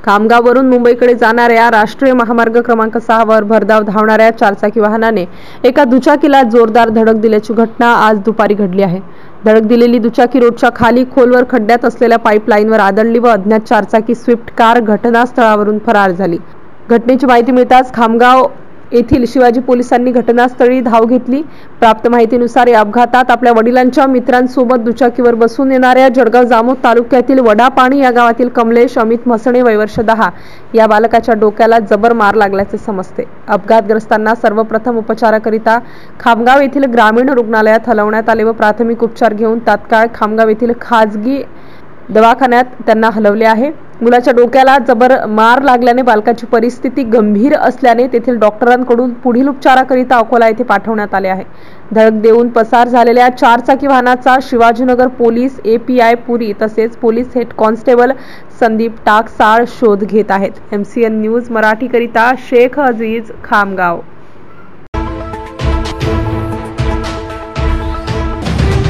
खामगाववरून मुंबईकडे जाणाऱ्या राष्ट्रीय महामार्ग क्रमांक 6 वर भरधाव धावणाऱ्या चारचाकी वाहनाने एका दुचाकीला जोरदार धडक दिल्याची घटना आज दुपारी घडली आहे। धडक दिलेली दुचाकी रोडच्या खाली खोलवर खड्ड्यात असलेल्या पाईपलाईनवर आदळली व अज्ञात चारचाकी स्विफ्ट कार घटनास्थळावरून फरार झाली। घटनेची माहिती मिळताच खामगाव येथील शिवाजी पोलिसांनी घटनास्थळी धाव घेतली। प्राप्त माहितीनुसार या अपघातात आपल्या वडिलांच्या मित्रांसोबत दुचाकीवर बसून येणाऱ्या जळगाव जामोद तालुक्यातील वडापाणी या गावातील कमलेश अमित मसणे वय वर्ष 10 या बालकाच्या डोक्याला जबर मार लागल्याचे समजते। अपघातग्रस्तांना सर्वप्रथम उपचाराकरिता खामगाव येथील ग्रामीण रुग्णालयात हलवण्यात आले व प्राथमिक उपचार घेऊन तात्काळ खामगाव येथील खाजगी दवाखान्यात त्यांना हलवले आहे। मुलाच्या डोक्याला जबर मार लागल्याने बालकाची परिस्थिती गंभीर असल्याने तेथील डॉक्टरांकडून पुढील उपचाराकरिता अकोला येथे पाठवण्यात आले आहे। धडक देऊन पसार झालेल्या चारचाकी वाहनाचा शिवाजीनगर पोलीस API पुरी तसेच पोलीस हेड कॉन्स्टेबल संदीप टाकसाळ शोध घेत आहेत। MCN न्यूज मराठी करिता शेख अजीज, खामगाव।